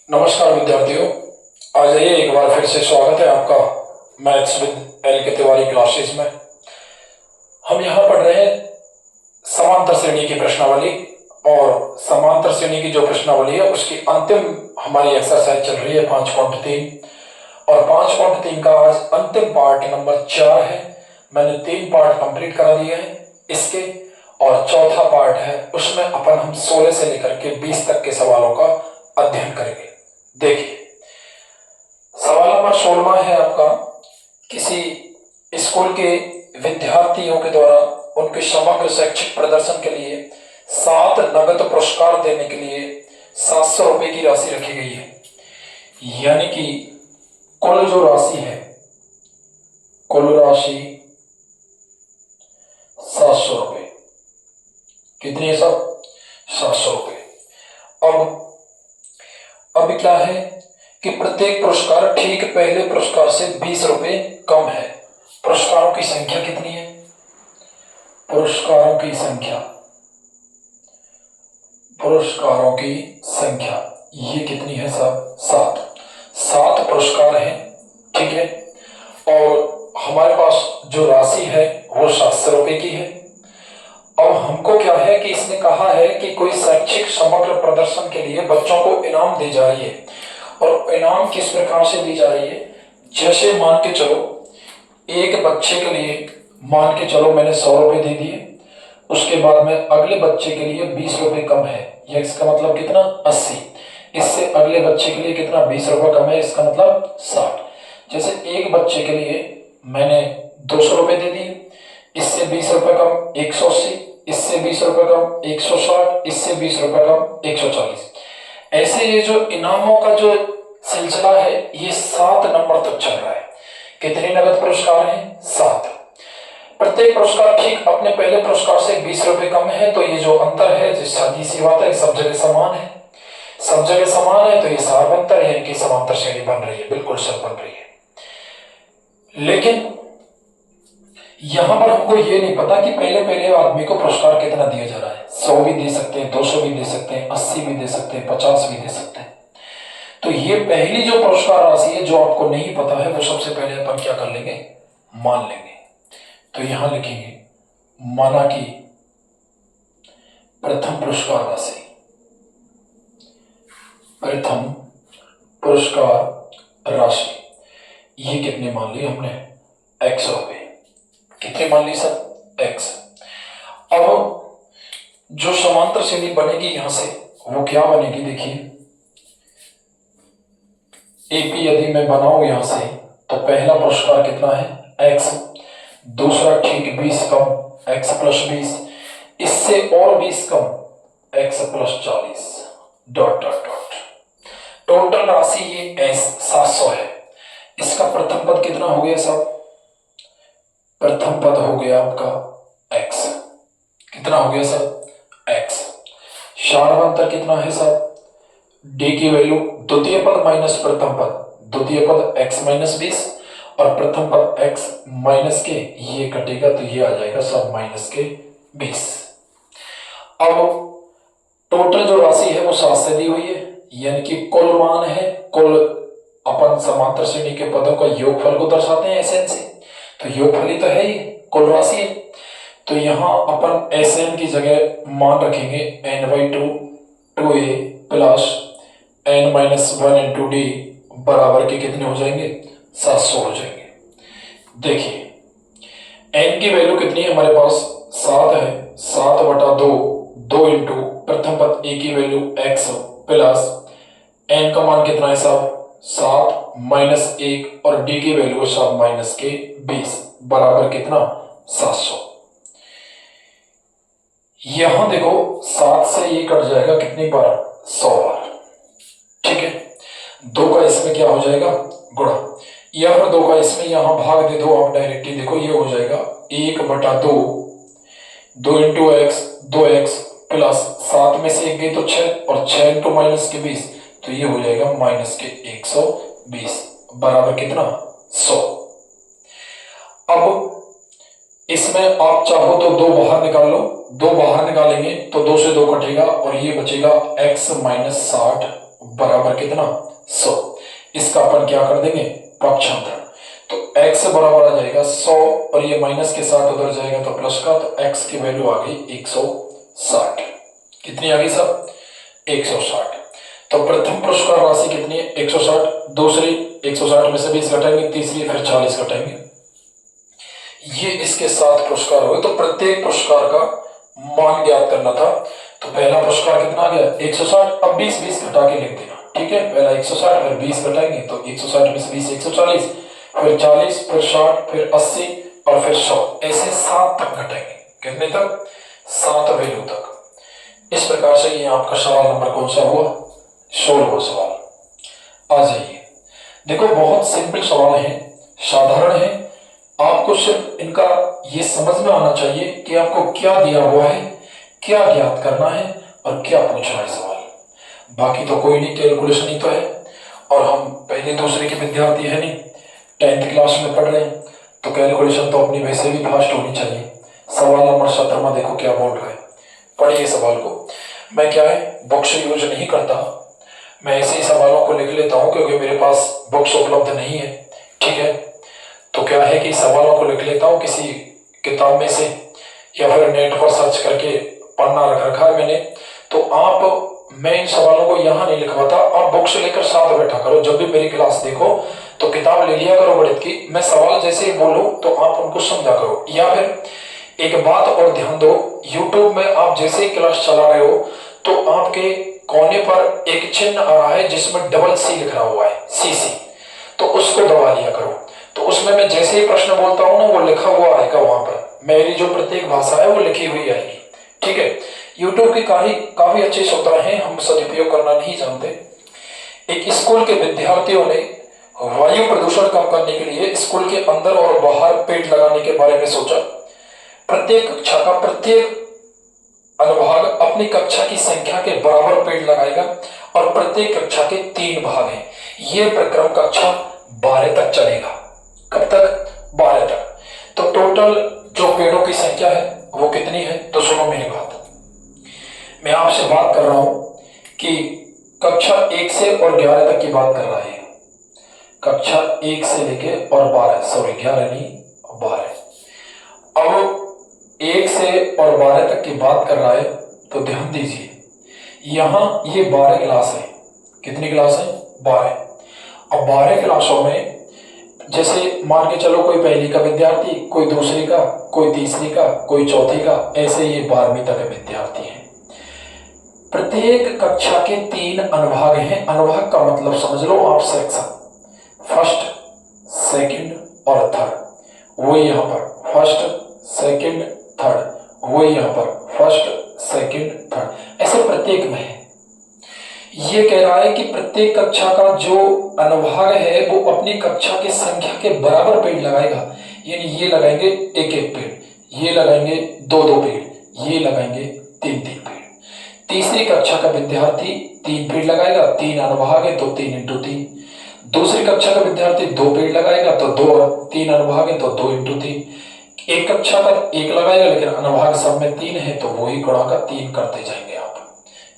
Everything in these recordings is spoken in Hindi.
नमस्कार विद्यार्थियों, आ जाइए एक बार फिर से स्वागत है आपका मैथ्स विद एल के तिवारी क्लासेस में। हम यहाँ पढ़ रहे हैं समांतर श्रेणी की प्रश्नावली और समांतर श्रेणी की जो प्रश्नावली है उसकी अंतिम हमारी एक्सरसाइज चल रही है 5.3 और 5.3 का आज अंतिम पार्ट नंबर 4 है। मैंने 3 पार्ट कंप्लीट करा दिए हैं इसके और चौथा पार्ट है उसमें अपन हम 16 से लेकर के 20 तक के सवालों का अध्ययन करेंगे। देखिए, सवाल नंबर 16 है आपका, किसी स्कूल के विद्यार्थियों के द्वारा उनके समग्र शैक्षिक प्रदर्शन के लिए 7 नगद पुरस्कार देने के लिए 700 रुपए की राशि रखी गई है। यानी कि कुल जो राशि है, कुल राशि 700 रुपए। कितनी है सब? 700 रुपए। अब क्या है कि प्रत्येक पुरस्कार ठीक पहले पुरस्कार से 20 रुपए कम है। पुरस्कारों की संख्या कितनी है? पुरस्कारों की संख्या ये कितनी है साहब? 7 पुरस्कार हैं, ठीक है। और हमारे पास जो राशि है वो 700 रुपए की है। अब हमको क्या है कि इसने कहा है कि कोई शैक्षिक समग्र प्रदर्शन के लिए बच्चों को इनाम दी जा रही है। और इनाम किस प्रकार से दी जा रही है? जैसे मान के चलो एक बच्चे के लिए मान के चलो मैंने 100 रुपए दे दिए, उसके बाद में अगले बच्चे के लिए 20 रुपए कम है, या इसका मतलब कितना? 80। इससे अगले बच्चे के लिए कितना? 20 रुपए कम है, इसका मतलब 60। जैसे एक बच्चे के लिए मैंने 200 रुपए दे दिए, इससे 20 रुपए कम 180, इससे 20 रुपए कम 160, इससे 20 रुपए कम 140। ऐसे ये जो इनामों का जो सिलसिला है ये 7 नंबर तक चल रहा है। कितने नगद पुरस्कार हैं? 7। प्रत्येक पुरस्कार ठीक अपने पहले पुरस्कार से 20 रुपए कम है, तो ये जो अंतर है जिस सादी सी बात है, सब जगह समान है। सब जगह समान है तो ये सार्वंतर है, इनकी समांतर श्रेणी बन रही है, बिल्कुल सब बन रही है। लेकिन यहां पर हमको ये नहीं पता कि पहले आदमी को पुरस्कार कितना दिया जा रहा है। 100 भी दे सकते हैं, 200 भी दे सकते हैं, 80 भी दे सकते हैं, 50 भी दे सकते हैं। तो ये पहली जो पुरस्कार राशि है जो आपको नहीं पता है वो सबसे पहले अपन क्या कर लेंगे? मान लेंगे। तो यहां लिखेंगे माना कि प्रथम पुरस्कार राशि, प्रथम पुरस्कार राशि ये कितने मान ली हमने? x रुपए। कितने मान ली सर? x। अब जो समांतर श्रेणी बनेगी यहां से वो क्या बनेगी? देखिए, एपी यदि मैं बनाऊं यहां से तो पहला पुरस्कार कितना है? x। दूसरा ठीक 20 कम x प्लस 20, इससे और 20 कम x plus 40 dot dot dot. Total राशि ये 700 है। इसका प्रथम पद कितना हो गया साहब? प्रथम पद हो गया आपका x। कितना हो गया सर? x। सार्वंतर कितना है सर? d की वैल्यू द्वितीय पद माइनस प्रथम पद, द्वितीय पद x माइनस 20 और प्रथम पद x माइनस के, ये कटेगा तो ये आ जाएगा सब माइनस के 20। अब टोटल जो राशि है वो 7 से दी हुई है, यानी कि कुल मान है, कुल अपन समांतर श्रेणी के पदों का योगफल को दर्शाते हैं SN से, तो योगफल ही तो है ही, कुल राशि है। तो यहां अपन SN की जगह मान रखेंगे n/2 2a plus n-1 into D बराबर के कितने हो जाएंगे? 700 हो जाएंगे। देखिए n की वैल्यू कितनी है हमारे पास? 7 है। 7/2 2 इंटू प्रथम पद a की वैल्यू x प्लस n का मान कितना है साहब? 7 माइनस 1 और d की वैल्यू 7 माइनस के 20 बराबर कितना? 700। यहां देखो 7 से ये कट जाएगा कितनी बार? 100 बार, ठीक है। 2 का इसमें क्या हो जाएगा? गुणा, या फिर 2 का इसमें यहां भाग दे दो आप डायरेक्टली। देखो ये हो जाएगा 1/2 2 इंटू एक्स 2x प्लस 7 में से 1 गई तो 6 और 6 इंटू माइनस के 20, तो ये हो जाएगा माइनस के 120 बराबर कितना? 100। अब इसमें आप चाहो तो 2 बाहर निकाल लो, 2 बाहर निकालेंगे तो 2 से 2 कटेगा और ये बचेगा x माइनस 60 बराबर कितना 100। इसका अपन क्या कर देंगे पक्षांतरण, तो x बराबर आ जाएगा 100 और ये माइनस के साथ उधर जाएगा तो प्लस का, तो x की वैल्यू आ गई 160। कितनी आ गई सब 160। तो प्रथम पुरस्कार राशि कितनी है 160, दूसरी 160 में से 20 घटाएंगे, तीसरी फिर 40 घटाएंगे, ये इसके 7 पुरस्कार हुए। तो प्रत्येक पुरस्कार का मान ज्ञात करना था। तो पहला पुरस्कार कितना आ गया 160, अब 20 घटा के लिख देना, ठीक है। पहला 160 फिर 20 घटाएंगे तो 160 में से 20 140, फिर 40 फिर 60 फिर 80 और फिर 100, ऐसे 7 तक घटाएंगे। कितने तक 7 वैल्यू तक। इस प्रकार से ये आपका सवाल नंबर कौन सा हुआ 16वां सवाल। आ जाइए, देखो बहुत सिंपल सवाल है, साधारण है। आपको सिर्फ इनका ये समझ में आना चाहिए कि आपको क्या दिया हुआ है, क्या ज्ञात करना है और क्या पूछ रहा है सवाल। बाकी तो कोई नहीं, कैलकुलेशन ही तो है। और हम पहले दूसरे के विद्यार्थी है नहीं, 10th क्लास में पढ़ रहे हैं, तो कैलकुलेशन तो अपनी वैसे भी फास्ट होनी चाहिए। सवाल नंबर 17 देखो क्या बोल रहा है, पढ़िए सवाल को। मैं क्या है बुक्स यूज नहीं करता, मैं ऐसे ही सवालों को लिख लेता हूँ क्योंकि मेरे पास बुक्स उपलब्ध नहीं है, ठीक है। तो क्या है कि सवालों को लिख लेता हूँ किसी किताब में से या फिर नेट पर सर्च करके पढ़ना रख रखा है मैंने। तो आप, मैं इन सवालों को यहाँ नहीं लिखवाता, आप बुक्स लेकर साथ बैठा करो। जब भी मेरी क्लास देखो तो किताब ले लिया करो गणित की, मैं सवाल जैसे ही बोलूँ तो आप उनको समझा करो। या फिर एक बात और ध्यान दो, यूट्यूब में आप जैसे ही क्लास चला रहे हो तो आपके कोने पर एक चिन्ह आ रहा है जिसमें डबल सी लिख रहा हुआ है, CC, तो उसको दबा लिया करो। तो उसमें मैं जैसे ही प्रश्न बोलता हूँ ना वो लिखा हुआ आएगा, वहां पर मेरी जो प्रत्येक भाषा है वो लिखी हुई आएगी, ठीक है। यूट्यूब की काफी अच्छी सुविधा है, हम सदुपयोग करना नहीं जानते। एक स्कूल के विद्यार्थियों ने वायु प्रदूषण कम करने के लिए स्कूल के अंदर और बाहर पेड़ लगाने के बारे में सोचा। प्रत्येक कक्षा का प्रत्येक अनुभाग अपनी कक्षा की संख्या के बराबर पेड़ लगाएगा और प्रत्येक कक्षा के 3 भाग हैं। यह प्रक्रम कक्षा 12 तक चलेगा। कब तक 12 तक। तो टोटल जो पेड़ों की संख्या है वो कितनी है, तो सुनो मेरी बात। मैं आपसे बात कर रहा हूं कि कक्षा 1 से और 11 तक की बात कर रहा है। कक्षा 1 से लेके और 11 नहीं 12। अब 1 से और 12 तक की बात कर रहा है तो ध्यान दीजिए, यहां ये 12 क्लास है। कितनी क्लास है 12। अब 12 क्लासों में जैसे मान के चलो कोई पहली का विद्यार्थी, कोई दूसरी का, कोई तीसरी का, कोई चौथी का, ऐसे ये 12वीं तक के विद्यार्थी हैं। प्रत्येक कक्षा के 3 अनुभाग हैं। अनुभाग का मतलब समझ लो आप सेक्शन, फर्स्ट सेकंड और थर्ड। वो यहाँ पर फर्स्ट सेकंड थर्ड, वो यहाँ पर फर्स्ट सेकंड थर्ड, ऐसे प्रत्येक में है। ये कह रहा है कि प्रत्येक कक्षा का जो अनुभाग है वो अपनी कक्षा की संख्या के बराबर पेड़ लगाएगा। यानी ये लगाएंगे 1-1 पेड़, ये लगाएंगे 2-2 पेड़, ये लगाएंगे 3-3 पेड़। तीसरी कक्षा का विद्यार्थी 3 पेड़ लगाएगा, 3 अनुभाग है तो 3x3। दूसरी कक्षा का विद्यार्थी 2 पेड़ लगाएगा तो 3 अनुभाग है तो 2x3। एक कक्षा का 1 लगाएगा लेकिन अनुभाग सब में 3 है तो वही गुणा का 3 करते जाएंगे। आप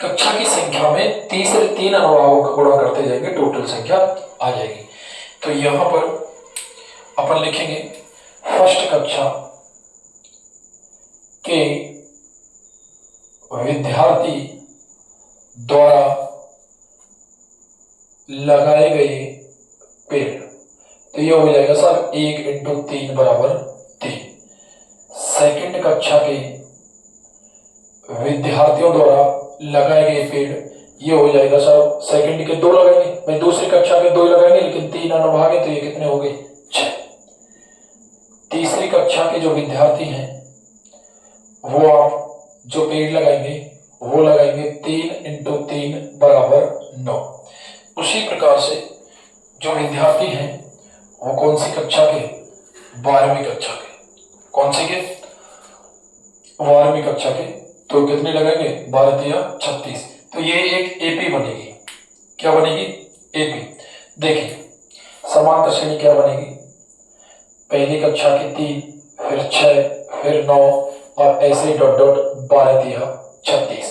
कक्षा की संख्या में तीसरे 3 अनुभागों का गुणा करते जाएंगे, टोटल संख्या आ जाएगी। तो यहां पर अपन लिखेंगे फर्स्ट कक्षा के विद्यार्थी द्वारा लगाए गए पेड़, तो ये हो जाएगा सर 1x3 बराबर 3। सेकंड कक्षा के विद्यार्थियों द्वारा लगाए गए पेड़, ये हो जाएगा सर सेकंड के 2 लगाएंगे, भाई दूसरी कक्षा के 2 लगाएंगे लेकिन 3 अनुभाग है तो ये कितने हो गए 6। तीसरी कक्षा के जो विद्यार्थी हैं वो आप जो पेड़ लगाएंगे वो लगाएंगे 3x3 बराबर 9। उसी प्रकार से जो विद्यार्थी हैं वो कौन सी कक्षा के 12वीं कक्षा के, कौन सी के 12वीं कक्षा के, तो कितने लगाएंगे 12×3=36। तो ये एक एपी बनेगी। क्या बनेगी एपी। देखिए समांतर श्रेणी क्या बनेगी, पहली कक्षा के 3 फिर 6 फिर 9 और ऐसे डॉट डॉट 12×3=36।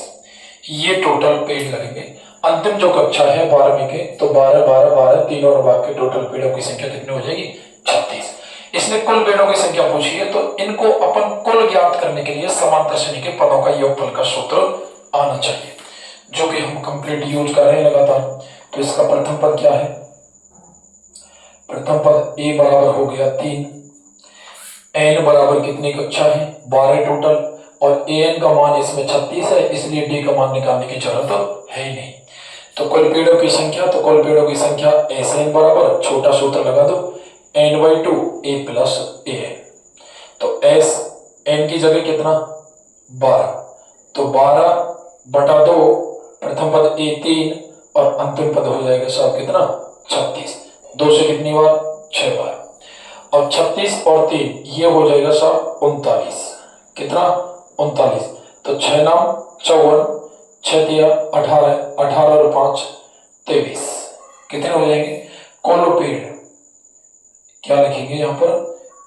ये टोटल पेड़ लगेंगे। अंतिम जो कक्षा है 12वीं के, तो 12 12 12 तीनों अनुभाग के टोटल पेड़ों की संख्या कितनी हो जाएगी? 36। इसने कुल पेड़ों की संख्या पूछी है, तो इनको अपन कुल ज्ञात करने के लिए समांतर श्रेणी के पदों का योगफल का सूत्र आना चाहिए, जो कि हम कंप्लीट यूज कर रहे हैं लगातार। तो इसका प्रथम पद क्या है? प्रथम पद a बराबर हो गया 3, n बराबर कितनी कक्षा है? 12 टोटल, और an का मान इसमें 36 है, इसलिए d का मान निकालने की जरूरत है ही नहीं। तो कुल पेड़ों की संख्या, तो कुल पेड़ों की संख्या SN बराबर छोटा सूत्र लगा दो n/2 a प्लस an। तो s n की जगह कितना? 12, तो 12/2, प्रथम पद a 3 और अंतिम पद हो जाएगा साहब कितना? 36। 2 से कितनी बार? 6 बार। अब 36 और 3 ये हो जाएगा साहब 39। कितना? 39। तो 6 नाम 54, 6 तिया 18, 18 और 5 23। कितने हो जाएंगे? कुल पेड़ क्या लिखेंगे यहाँ पर?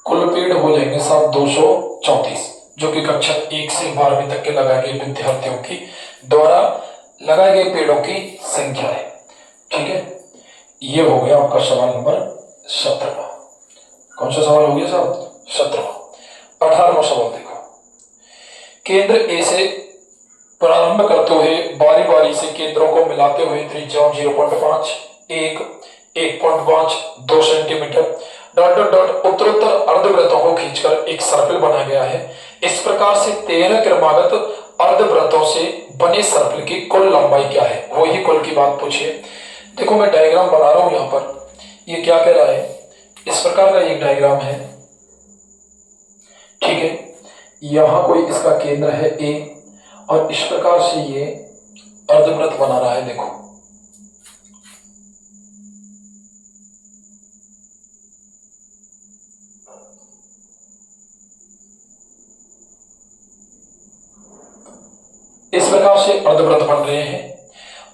कुल पेड़ हो जाएंगे साहब 234, जो कि कक्षा 1 से 12वीं तक के लगाए गए विद्यार्थियों की द्वारा लगाए गए पेड़ों की संख्या है। ठीक है, ये हो गया आपका सवाल नंबर 17। कौन सा सवाल हो गया साहब? 17। 18वां सवाल देखो। केंद्र ए से प्रारंभ करते हुए बारी बारी से केंद्रों को मिलाते हुए त्रिज्याओं 0.5, 1, 1.5, 2 सेंटीमीटर डॉट डॉट डॉट उत्तरोत्तर अर्धवृत्तों को खींचकर एक सर्कल बनाया गया है। इस प्रकार से 13 क्रमागत अर्धवृत्तों से बने सर्कल की कुल लंबाई क्या है? वही कुल की बात पूछिए। देखो मैं डायग्राम बना रहा हूं यहाँ पर, ये क्या कह रहा है? इस प्रकार का एक डायग्राम है। ठीक है, यहां कोई इसका केंद्र है ए, और इस प्रकार से ये अर्धवृत्त बना रहा है। देखो इस प्रकार से अर्धवृत्त बन रहे हैं।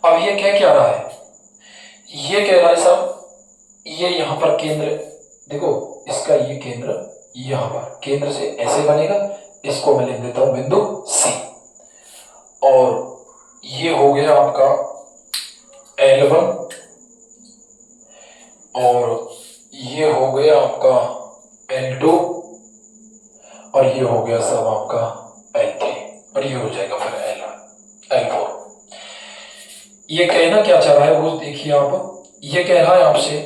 अब ये क्या रहा है? ये कह रहा है साहब, ये यहां पर केंद्र, देखो इसका ये केंद्र यहां पर केंद्र से ऐसे बनेगा, इसको मैं लिख देता हूं बिंदु C, और ये हो गया आपका L1, और ये हो गया आपका L2, और ये हो गया सब आपका L3, और ये हो जाएगा फिर L4। ये कहना क्या चाह रहा है वो देखिए आप। ये कह रहा है आपसे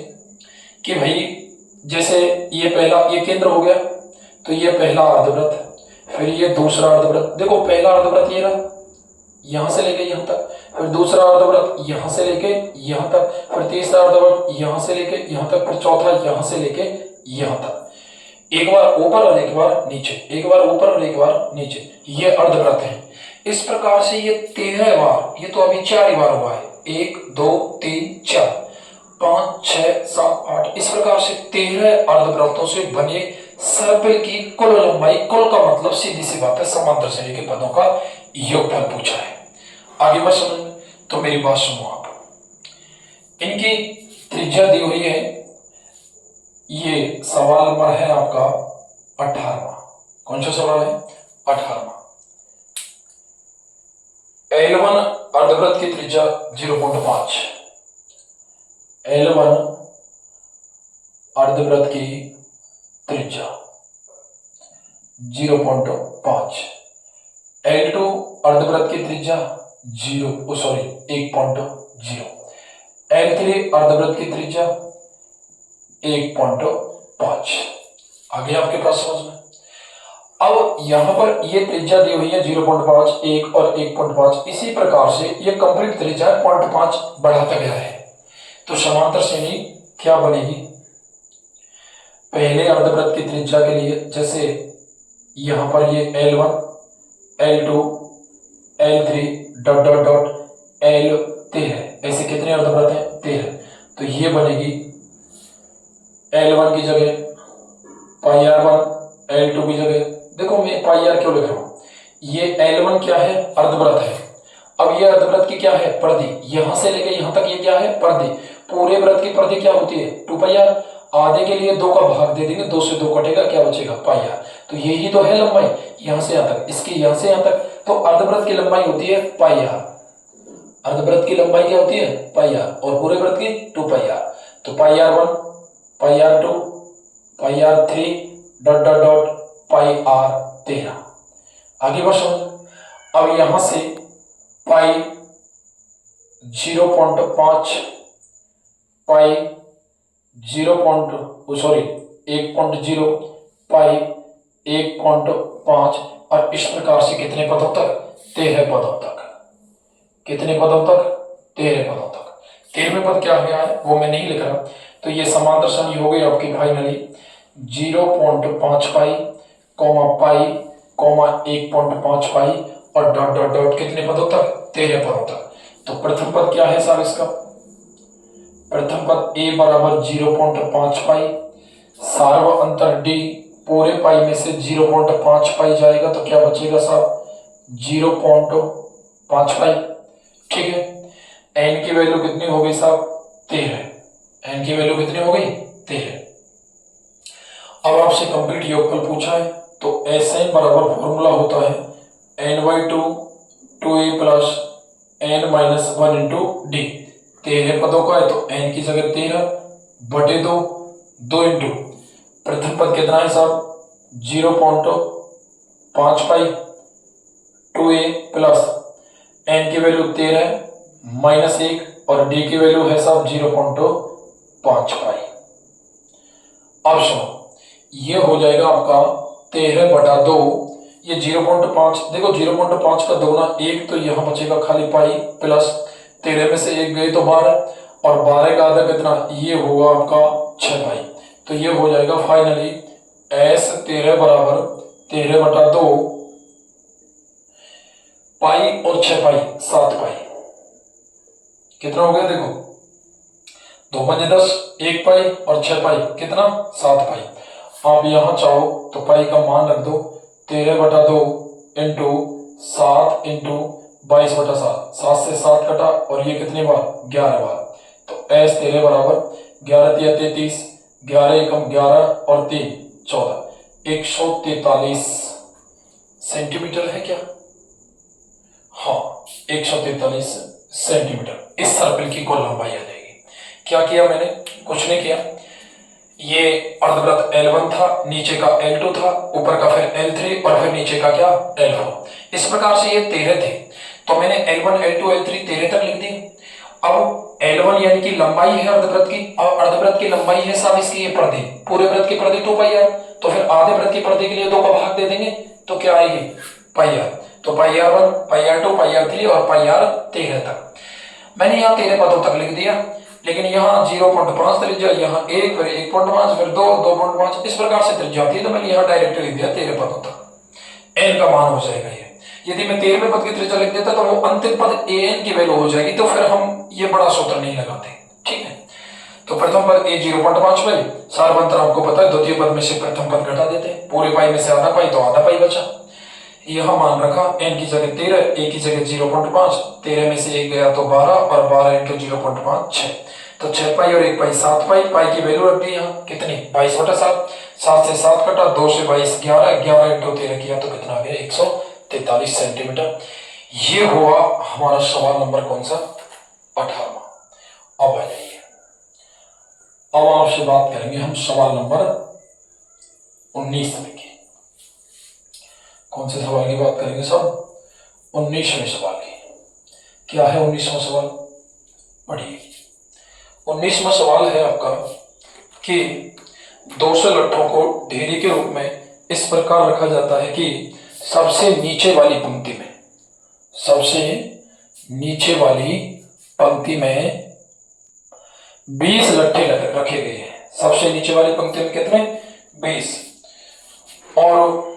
कि भाई जैसे ये पहला ये केंद्र हो गया, तो ये पहला अर्धवृत्त, फिर ये दूसरा अर्धवृत्त। देखो पहला अर्धवृत्त ये रहा, यहां से लेके यहां तक, फिर दूसरा अर्धवृत्त यहां से लेके यहां तक, फिर तीसरा अर्धवृत्त यहां से लेके यहां तक, फिर चौथा यहां से लेके यहां तक। एक बार ऊपर और एक बार नीचे, एक बार ऊपर और एक बार नीचे, ये अर्धवृत्त है। इस प्रकार से ये 13 बार, ये तो अभी 4 ही बार हुआ है, 1 2 3 4 5 6 7 8, इस प्रकार से 13 अर्धवृत्तों से बने सर्कल की कुल लंबाई, कुल का मतलब सीधी सी बात है समांतर श्रेणी के पदों का योगफल पूछा है। आगे बात समझ में, तो मेरी बात सुनो आप। इनकी त्रिज्या दी हुई है, ये सवाल नंबर है आपका 18वां। कौन सा सवाल है? 18वां। L1 अर्धवृत्त की त्रिज्या 0.5, L1 अर्धवृत्त की त्रिज्या 0.5, L2 अर्धवृत्त की त्रिज्या 1.0, L3 अर्धवृत्त की त्रिज्या 1.5। आगे आपके पास समझ में। अब यहां पर ये त्रिज्या दी हुई है 0.5, 1 और 1.5। इसी प्रकार से ये कंप्लीट त्रिज्या 0.5 बढ़ाता गया है। तो समांतर श्रेणी क्या बनेगी? पहले अर्धवृत्त की त्रिज्या के लिए जैसे यहां पर ये L1, L2, L3 dot dot dot L13, ऐसे कितने अर्धवृत्त हैं? 13। तो ये बनेगी L1 की जगह पाई R1, L2 की जगह, देखो मैं पाई आर क्यों लिख रहा हूं, ये L1 क्या है? अर्धवृत्त है। अब ये अर्धवृत्त की क्या है? परिधि। यहां से लेके यहां तक ये क्या है? परिधि। पूरे वृत्त की परिधि क्या होती है? 2 पाई आर। आधे के लिए 2 का भाग दे देंगे, 2 से 2 कटेगा, क्या बचेगा? पाई आर। तो यही तो है लंबाई, यहां से यहां तक, इसकी यहां से यहां तक। तो अर्धवृत्त की लंबाई होती है पाई आर। अर्धवृत्त की लंबाई क्या होती है, पाई आर, और पूरे वृत्त की 2 पाई आर। तो pi are 1, pi are 2, pi are 3 dot dot dot pi R 13। आगे बढ़ समझ। अब यहां से पाई 0.5, पाई 1.0, पाई 1.5, और इस प्रकार से कितने पदों तक, 13 पदों तक। कितने पदों तक, 13 पदों तक। 13वें पद क्या गया है वो मैं नहीं लिख रहा। तो ये समांतर श्रेणी हो गई आपकी फाइनली 0.5 पाई, पाई, 1.5 पाई, और डॉट डॉट डॉट कितने पदों तक, 13 पदों तक। तो प्रथम पद क्या है साहब इसका, प्रथम पद a बराबर 0.5 पाई, सार्व अंतर d पूरे पाई में से 0.5 पाई जाएगा तो क्या बचेगा साहब, 0.5 पाई। ठीक है, n की वैल्यू कितनी हो गई साहब, 13। n की वैल्यू कितनी हो गई, 13। अब आपसे कंप्लीट योगफल पूछा है तो Sn बराबर फॉर्मूला होता है n/2 2a plus n minus 1 into D. 13 पदों का है तो n की जगह 13 बटे 2 इंटू प्रथम पद कितना है साहब, 0.5 पाई 2a प्लस n की वैल्यू 13 माइनस 1 और d की वैल्यू है साहब 0.5 पाई। अब सुनो, ये हो जाएगा आपका 13/2, ये 0.5, देखो 0.5 का दोगुना 1, तो यहाँ बचेगा खाली पाई प्लस 13 में से 1 गए तो 12, और 12 का आधा कितना, ये होगा आपका 6 पाई। तो ये हो जाएगा फाइनली S13 बराबर 13/2 पाई और 6 पाई 7 पाई। कितना हो गया देखो, 2 पंजे 10, 1 पाई और 6 पाई कितना, 7 पाई। आप यहां चाहो तो पाई का मान रख दो 13/2 इंटू 7 इंटू 22/7, 7 से 7 कटा और ये कितनी बार, 11 बार। तो S13 बराबर 11 तिया 33, 11 एकम 11 और 3 14, 143 सेंटीमीटर है क्या, हाँ 143 सेंटीमीटर इस सर्कल की कुल लंबाई आ जाएगी। क्या किया मैंने, कुछ नहीं किया, ये अर्धवृत्त L1 था, नीचे का L2 था, ऊपर का फिर L3 और फिर नीचे का क्या, L4। इस प्रकार से ये 13 थे, तो मैंने L1 L2 L3 13 तक लिख दिए। अब L1 यानी कि लंबाई है अर्धवृत्त की, और अर्धवृत्त की लंबाई है साहब इसकी ये परिधि, पूरे वृत्त की परिधि 2 पाई आर, तो फिर आधे वृत्त की परिधि के लिए 2 का भाग दे देंगे तो क्या आएगी, पाई आर। तो pi are 1, pi are 2, pi are 3 और पाई आर 13 तक। मैंने यहाँ 13 पदों तक लिख दिया, लेकिन यहाँ 0.5 त्रिज्या, यहाँ 1, फिर 1.5, फिर 2, 2.5, इस प्रकार से त्रिज्या आती है, तो मैंने यहाँ डायरेक्ट लिख दिया 13 पदों तक। n का मान हो जाएगा ये। यदि मैं 13वें पद की त्रिज्या लिख देता तो वो अंतिम पद an की वैल्यू हो जाएगी, तो फिर हम ये बड़ा सूत्र नहीं लगाते। ठीक है, तो प्रथम पद a 0.5 पाई, सार्वंतर आपको पता है, द्वितीय पद में से प्रथम पद घटा देते हैं, पूरे पाई में से आधा पाई तो आधा पाई बचा। यह मान रखा, n की जगह 13, a की जगह 0.5, 13 में से 1 गया तो 12 और 12 इंटू 0.5 6, तो 6 पाई और 1 पाई 7 पाई। पाई की वैल्यू रख दी यहाँ कितनी, 22/7, 7 से 7 कटा, 2 से 22 11, 11 इंटू 13 किया तो कितना आ गया, 143 सेंटीमीटर। ये हुआ हमारा सवाल नंबर कौन सा, 18वां। अब आ जाइए, अब आपसे बात करेंगे हम सवाल नंबर 19 में की। कौन से सवाल की बात करेंगे सब, 19वें सवाल की। क्या है 19वां सवाल, पढ़िए। 19वां सवाल है आपका कि 200 लट्ठों को ढेरी के रूप में इस प्रकार रखा जाता है कि सबसे नीचे वाली पंक्ति में, सबसे नीचे वाली पंक्ति में 20 लट्ठे रखे गए हैं। सबसे नीचे वाली पंक्ति में कितने, 20, और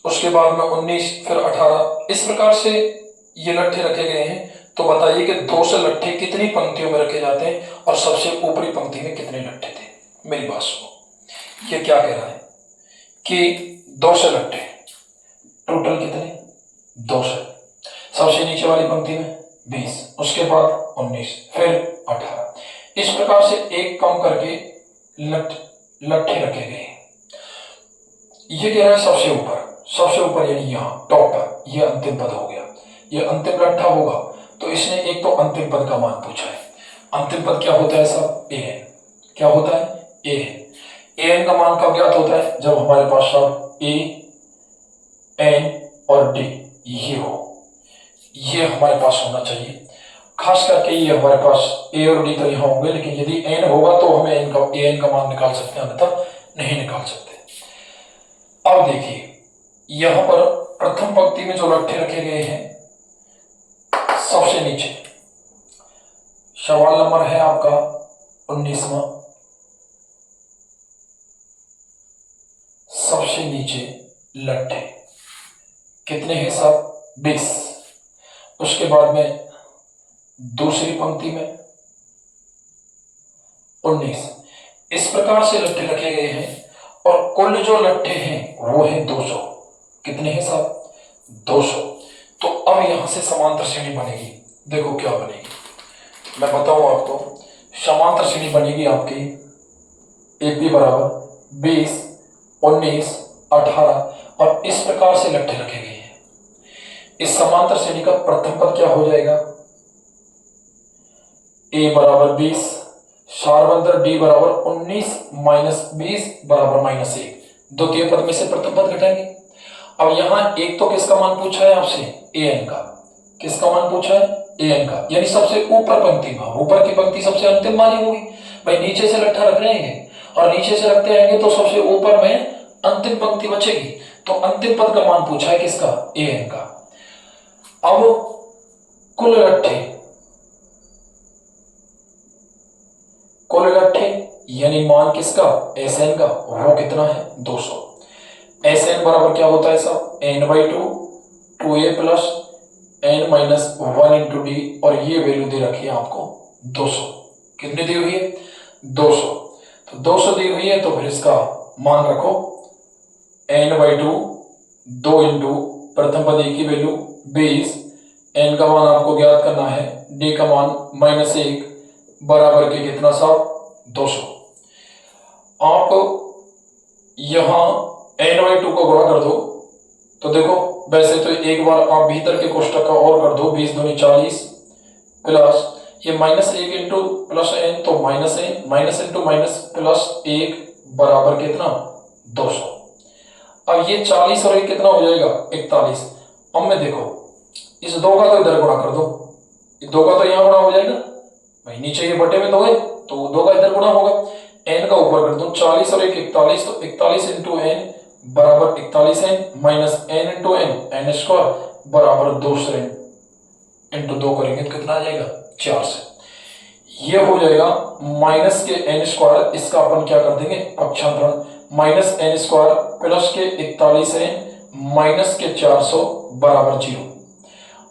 उसके बाद में 19, फिर 18, इस प्रकार से ये लट्ठे रखे गए हैं। तो बताइए कि 200 लट्ठे कितनी पंक्तियों में रखे जाते हैं और सबसे ऊपरी पंक्ति में कितने लट्ठे थे। मेरी बात सुनो, ये क्या कह रहा है कि 200 लट्ठे टोटल कितने, 200, सबसे नीचे वाली पंक्ति में 20, उसके बाद 19, फिर 18, इस प्रकार से एक कम करके लट्ठे रखे गए। ये कह रहा है सबसे ऊपर, सबसे ऊपर यानी यहाँ टॉप पर, ये अंतिम पद हो गया, ये अंतिम लट्ठा होगा। तो इसने एक तो अंतिम पद का मान पूछा है। अंतिम पद क्या होता है साहब? A N. क्या होता है? A N. ए एन का मान कब ज्ञात होता है? जब हमारे पास साहब ए एन और डी ये हो, ये हमारे पास होना चाहिए। खास करके ये हमारे पास ए और डी तो यहाँ होंगे, लेकिन यदि एन होगा तो हमें ए एन का मान निकाल सकते हैं, अन्यथा नहीं निकाल सकते। अब देखिए यहां पर प्रथम पंक्ति में जो लट्ठे रखे गए हैं सबसे नीचे, सवाल नंबर है आपका 19वां, सबसे नीचे लट्ठे कितने हैं साहब? 20। उसके बाद में दूसरी पंक्ति में 19। इस प्रकार से लट्ठे रखे गए हैं और कुल जो लट्ठे हैं वो है 200। कितने हैं साहब? 200। तो अब यहां से समांतर श्रेणी बनेगी। देखो क्या बनेगी, मैं बताऊं आपको। समांतर श्रेणी बनेगी आपकी एपी बराबर 20, 19, 18 और इस प्रकार से लट्ठे रखे गए हैं। इस समांतर श्रेणी का प्रथम पद क्या हो जाएगा? ए बराबर 20, सारवंतर डी बराबर 19 माइनस 20 बराबर -1। द्वितीय पद में से प्रथम पद घटाएंगे। अब यहां एक तो किसका मान पूछा है आपसे? ए एन का। किसका मान पूछा है? ए एन का, यानी सबसे ऊपर पंक्ति में। ऊपर की पंक्ति सबसे अंतिम वाली होगी भाई। नीचे से लट्ठा रख रहे हैं और नीचे से रखते रहेंगे तो सबसे ऊपर में अंतिम पंक्ति बचेगी। तो अंतिम पद का मान पूछा है किसका? ए एन का। अब कुल लट्ठे यानी मान किसका? एस एन का, वो कितना है? 200। एस एन बराबर क्या होता है साहब? n/2 2a plus n minus 1 into D, और ये वैल्यू दे रखी है आपको 200। कितनी दी हुई है? 200। तो 200 दी हुई है तो फिर इसका मान रखो n/2 2 इंटू प्रथम पद की वैल्यू 20, n का मान आपको ज्ञात करना है, d का मान -1 बराबर के कितना साहब? 200। आप यहां n/2 को गुणा कर दो तो देखो, वैसे तो एक बार आप भीतर के कोष्टक का और कर दो, 20 दूनी 40 प्लस ये -1 इंटू प्लस n, तो -n minus into minus plus 1 बराबर कितना? 200। अब ये 40 और 1 कितना हो जाएगा? 41। अब में देखो इस 2 का तो इधर गुणा कर दो, 2 का तो यहाँ गुणा हो जाएगा भाई, नीचे ये बटे में 2 है तो 2 का इधर गुणा होगा। n का ऊपर कर दो, 40 और 1 41, तो 41 इंटू n बराबर 41n minus n into n square बराबर 200 इंटू 2 करेंगे तो कितना आ जाएगा? 400। ये हो जाएगा माइनस के n स्क्वायर, इसका अपन क्या कर देंगे? पक्षांतरण, माइनस n स्क्वायर प्लस के 41n माइनस के 400 बराबर 0।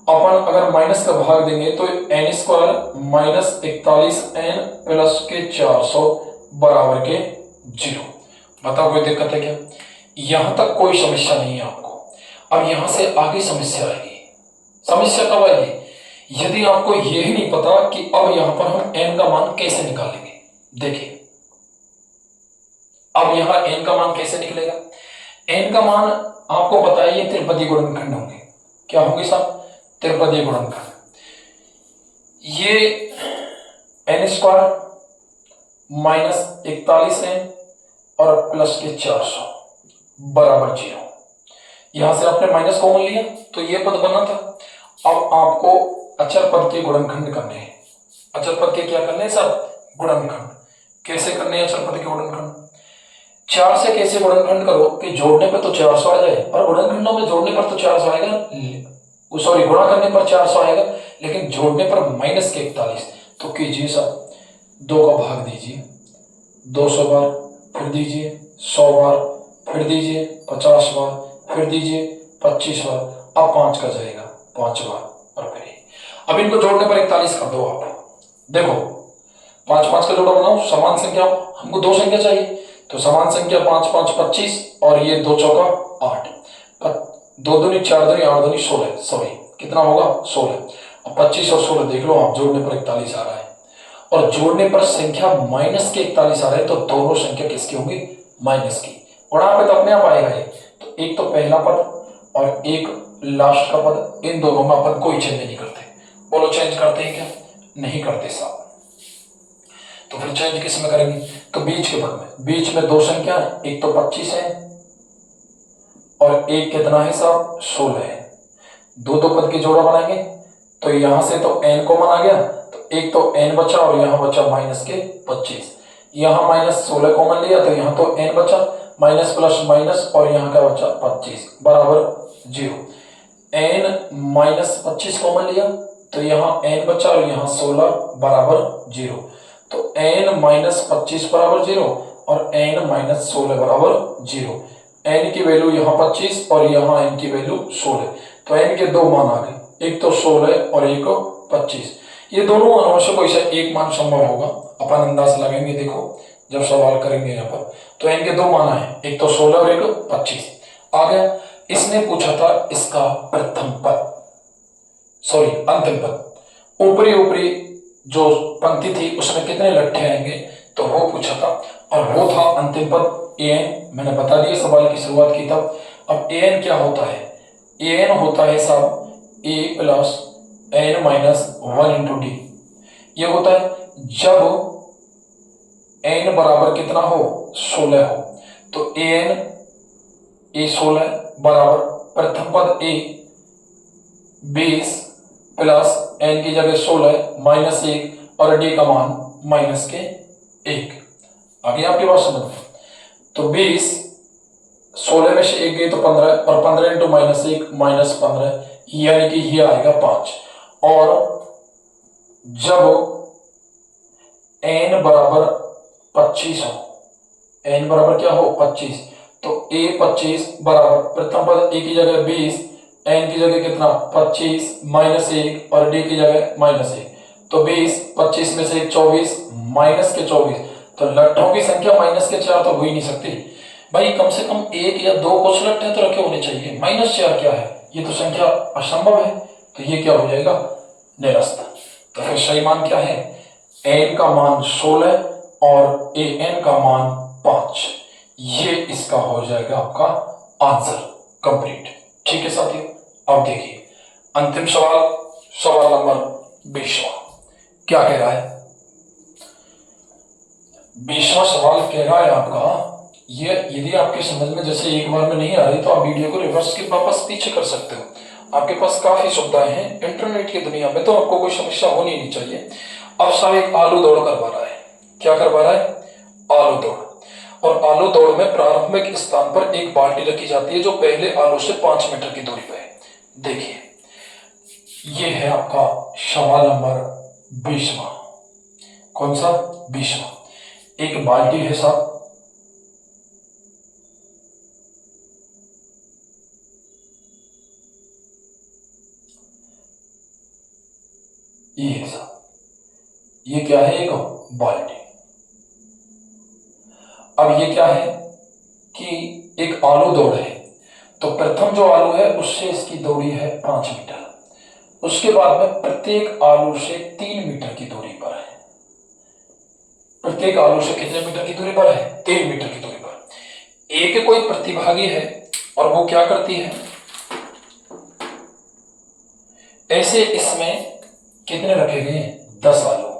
अपन अगर माइनस का भाग देंगे तो n square minus 41n plus के 400 बराबर के 0। बताओ कोई दिक्कत है क्या? यहां तक कोई समस्या नहीं है आपको। अब यहां से आगे समस्या आएगी। समस्या कब आएगी? यदि आपको यह ही नहीं पता कि अब यहां पर हम n का मान कैसे निकालेंगे। देखिए अब यहां n का मान कैसे निकलेगा? n का मान आपको पता है ये त्रिपदी गुणनखंड होंगे। क्या होंगे साहब? त्रिपदी गुणनखंड। ये n स्क्वायर माइनस 41n और प्लस के 400 बराबर 0। यहां से आपने माइनस कॉमन लिया तो ये पद बना था। अब आपको अचर पद के गुणनखंड करने हैं। अचर पद के क्या करने हैं साहब? गुणनखंड। कैसे करने हैं अचर पद के गुणनखंड? 4 से कैसे गुणनखंड करो कि जोड़ने पर तो 400 आ जाए, और गुणनखंडों में जोड़ने पर तो 400 आएगा, सॉरी गुणा करने पर 400 आएगा, लेकिन जोड़ने पर माइनस के 41। तो कीजिए साहब, 2 का भाग दीजिए 200 बार, फिर दीजिए 100 बार, फिर दीजिए 50 बार, फिर दीजिए 25 बार, अब 5 का जाएगा 5 बार, और फिर अब इनको जोड़ने पर 41 कर दो आप। देखो 5 5 का जोड़ा बनाओ, समान संख्या, हमको 2 संख्या चाहिए तो समान संख्या 5 5 25 और ये 2 चौका 8, 2 दूनी 4 दूनी 8 दूनी 16, सॉरी कितना होगा? 16। अब 25 और 16 देख लो आप, जोड़ने पर 41 आ रहा है, और जोड़ने पर संख्या माइनस के 41 आ रहा है, तो दोनों संख्या किसकी होंगी? माइनस की। गुणा पे तो अपने आप आएगा ये। तो एक तो पहला पद और एक लास्ट का पद, इन दोनों में अपन कोई चेंज नहीं करते, बोलो चेंज करते हैं क्या? नहीं करते साहब। तो फिर चेंज किस में करेंगे? तो बीच के पद में। बीच में दो संख्या है, एक तो 25 है और एक कितना है साहब? 16 है। दो दो पद की जोड़ा बनाएंगे तो यहां से तो n कॉमन आ गया, तो एक तो n बचा और यहां बचा माइनस के 25। यहां माइनस 16 कॉमन लिया तो यहां तो n बचा, माइनस प्लस माइनस और यहां का बचा 25 बराबर 0। n माइनस 25 कॉमन लिया तो यहां n बचा और यहां 16 बराबर 0। तो n माइनस 25 बराबर 0 और n माइनस 16 बराबर 0। n की वैल्यू यहाँ 25 और यहाँ n की वैल्यू 16। तो n के दो मान आ गए, एक तो 16 और एक 25। ये दोनों मानों से कोई सा एक मान संभव होगा, अपन अंदाज लगाएंगे। देखो जब सवाल करेंगे यहाँ पर तो n के दो मान है, एक तो 16 और एक 25 आ गया। इसने पूछा था इसका प्रथम पद, सॉरी अंतिम पद। ऊपरी ऊपरी जो पंक्ति थी उसमें कितने लट्ठे आएंगे तो वो पूछा था, और वो था अंतिम पद an। मैंने बता दिया सवाल की शुरुआत की तब। अब an क्या होता है? an होता है साहब a plus n minus 1 into D. ये होता है जब n बराबर कितना हो? 16 हो। तो an a 16 बराबर प्रथम पद a 20 प्लस n की जगह 16 माइनस 1 और d का मान माइनस के 1। आगे आपके पास समझ में? तो 20 16 में से 1 गई तो 15 और 15 इंटू माइनस 1 माइनस 15, यानी कि ये आएगा 5। और जब n बराबर 25 हो, n बराबर क्या हो? 25, तो a 25 बराबर प्रथम पद a की जगह 20, n की जगह कितना? 25 माइनस 1 और d की जगह माइनस 1। तो 20 25 में से 24 माइनस के 24, तो लट्ठों की संख्या माइनस के 4 तो हो ही नहीं सकती भाई। कम से कम एक या दो कुछ लट्ठे तो रखे होने चाहिए, माइनस 4 क्या है? ये तो संख्या असंभव है। तो ये क्या हो जाएगा? निरस्त। तो फिर सही मान क्या है? n का मान 16 और an का मान 5। ये इसका हो जाएगा आपका आंसर कंप्लीट। ठीक है साथियों, अब देखिए अंतिम सवाल, सवाल नंबर 20वां क्या कह रहा है? 20वां सवाल कह रहा है आपका, ये यदि आपके समझ में जैसे एक बार में नहीं आ रही तो आप वीडियो को रिवर्स के वापस पीछे कर सकते हो। आपके पास काफी सुविधाएं हैं इंटरनेट की दुनिया में, तो आपको कोई समस्या होनी नहीं चाहिए। अब साहब एक आलू दौड़ करवा रहा है। क्या करवा रहा है? आलू दौड़। और आलू दौड़ में प्रारंभिक स्थान पर एक बाल्टी रखी जाती है जो पहले आलू से 5 मीटर की दूरी पर है। देखिए ये है आपका सवाल नंबर 20वां। कौन सा? 20वां। एक बाल्टी है साहब, ये है साहब, ये क्या है? एक बाल्टी। अब ये क्या है कि एक आलू दौड़ है, तो प्रथम जो आलू है उससे इसकी दूरी है 5 मीटर। उसके बाद में प्रत्येक आलू से 3 मीटर की दूरी पर है। प्रत्येक आलू से कितने मीटर की दूरी पर है? 3 मीटर की दूरी पर। एक कोई प्रतिभागी है और वो क्या करती है, ऐसे इसमें कितने रखे गए? 10 आलू।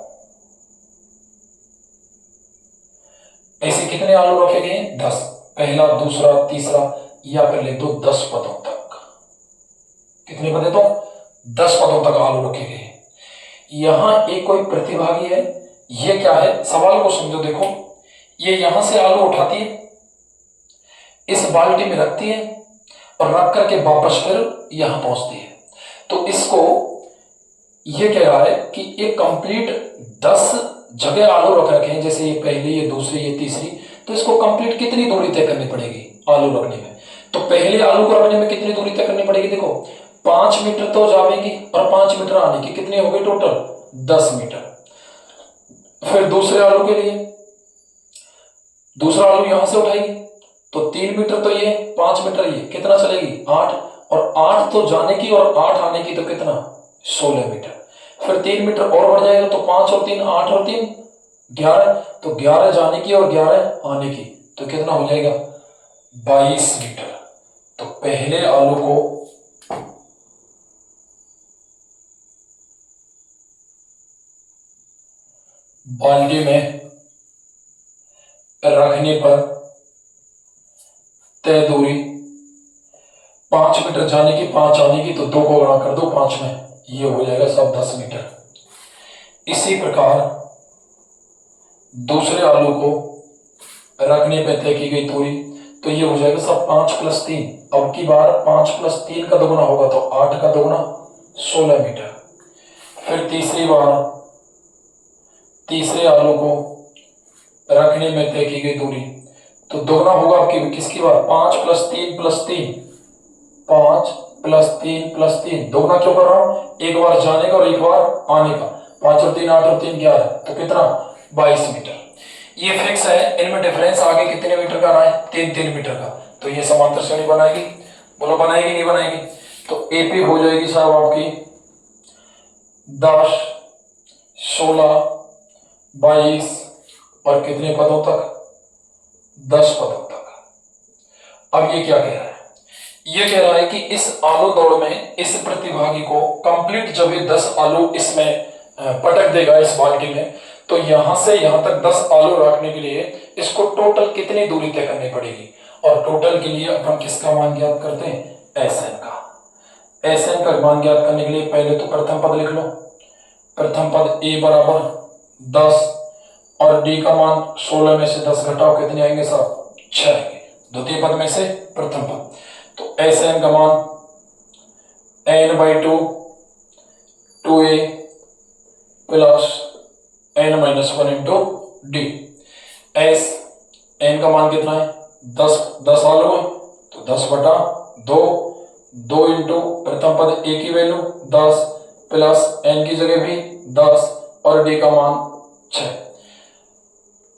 ऐसे कितने आलू रखे गए? 10। पहला, दूसरा, तीसरा, या फिर ले दो 10 पदों तक। कितने पदे? तो 10 पदों तक आलू रखे गए। यहां एक कोई प्रतिभागी है, ये क्या है? सवाल को समझो। देखो ये यहां से आलू उठाती है, इस बाल्टी में रखती है और रख करके वापस फिर यहां पहुंचती है। तो इसको ये कह रहा है कि एक कंप्लीट 10 जगह आलू रख रखे हैं, जैसे ये पहली, ये दूसरी, ये तीसरी, तो इसको कंप्लीट कितनी दूरी तय करनी पड़ेगी आलू रखने में? तो पहले आलू को रखने में कितनी दूरी तय करनी पड़ेगी? देखो 5 मीटर तो जाएगी और 5 मीटर आने की, कितनी हो गई टोटल? 10 मीटर। फिर दूसरे आलू के लिए दूसरा आलू यहां से उठाएगी तो 3 मीटर, तो ये 5 मीटर, ये कितना चलेगी? 8, और 8 तो जाने की और 8 आने की, तो कितना? 16 मीटर। फिर 3 मीटर और बढ़ जाएगा, तो 5 और 3 8 और 3 11, तो 11 जाने की और 11 आने की, तो कितना हो जाएगा? 22 मीटर। तो पहले आलू को बाल्टी में रखने पर तय दूरी 5 मीटर जाने की 5 आने की, तो 2 को गुणा कर दो 5 में, ये हो जाएगा सब 10 मीटर। इसी प्रकार दूसरे आलू को रखने पर तय की गई दूरी, तो ये हो जाएगा सब 5 + 3। अब की बार 5 + 3 का दोगुना होगा तो 8 का दोगुना 16 मीटर। फिर तीसरी बार तीसरे आलू को रखने में तय की गई दूरी, तो दोगुना होगा आपकी किसकी बार 5 + 3 + 3, 5 + 3 + 3। दोगुना क्यों कर रहा हूं, एक बार जाने का और एक बार आने का। 5 और 3 8 और 3 11, तो कितना 22 मीटर। ये फिक्स है। इनमें डिफरेंस आगे कितने मीटर का रहा है, 3 मीटर का। तो ये समांतर श्रेणी बनाएगी, बोलो बनाएगी नहीं बनाएगी। तो एपी हो जाएगी साहब आपकी 10 16 22 और कितने पदों तक, 10 पदों तक। अब ये क्या कह रहा है, ये कह रहा है कि इस आलू दौड़ में इस प्रतिभागी को कंप्लीट जब ये 10 आलू इसमें पटक देगा इस बाल्टी में, तो यहां से यहां तक 10 आलू रखने के लिए इसको टोटल कितनी दूरी तय करनी पड़ेगी। और टोटल के लिए अब हम किसका मान ज्ञात करते हैं, एसएन का। एसएन का मान ज्ञात करने के लिए पहले तो प्रथम पद लिख लो। प्रथम पद ए बराबर 10 और डी का मान 16 में से 10 घटाओ, कितने आएंगे साहब 6 आएंगे। द्वितीय पद में से प्रथम पद, तो एसएन का मान n/2 2a plus n-1 into D. S N का मान कितना है 10 आलू है, तो 10/2 2 इंटू प्रथम पद ए की वैल्यू 10 प्लस एन की जगह भी 10 और डी का मान 6।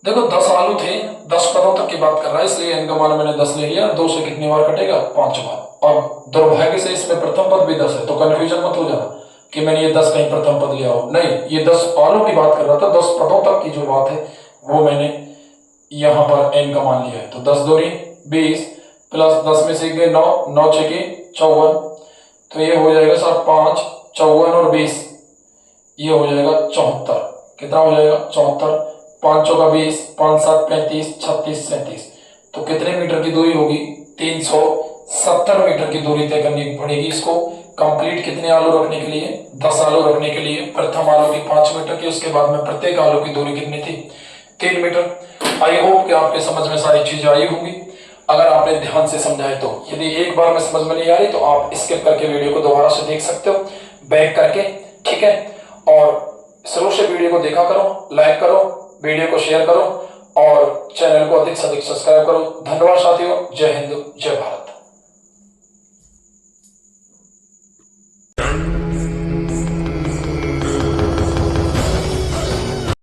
देखो 10 आलू थे, 10 पदों तक की बात कर रहा है, इसलिए एन का मान मैंने 10 ले लिया। 2 से कितनी बार कटेगा 5 बार। और दुर्भाग्य से इसमें प्रथम पद भी 10 है, तो कंफ्यूजन मत हो जाना कि मैंने ये 10 कहीं प्रथम पद लिया हो, नहीं, ये 10 आलू की बात कर रहा था। 10 पदों तक की जो बात है वो मैंने यहां पर एन का मान लिया है। तो 10 दूरी 20 प्लस 10 में से गए 9, 9 6 की 54, तो ये हो जाएगा सर 5 54 और 20, ये हो जाएगा 74। कितना हो जाएगा 74, 5 चौका 20, 5 7 35 36 37, तो कितने मीटर की दूरी होगी 370 मीटर की दूरी तय करनी पड़ेगी इसको कंप्लीट। कितने आलू रखने के लिए 10 आलू रखने के लिए। प्रथम आलू की 5 मीटर की, उसके बाद में प्रत्येक आलू की दूरी कितनी थी 3 मीटर। आई होप कि आपके समझ में सारी चीजें आई होंगी, अगर आपने ध्यान से समझा है तो। यदि एक बार में समझ में नहीं आ रही तो आप स्किप करके वीडियो को दोबारा से देख सकते हो, बैक करके, ठीक है। और शुरू से वीडियो को देखा करो, लाइक करो, वीडियो को शेयर करो और चैनल को अधिक से अधिक सब्सक्राइब करो। धन्यवाद साथियों, जय हिंद जय भारत।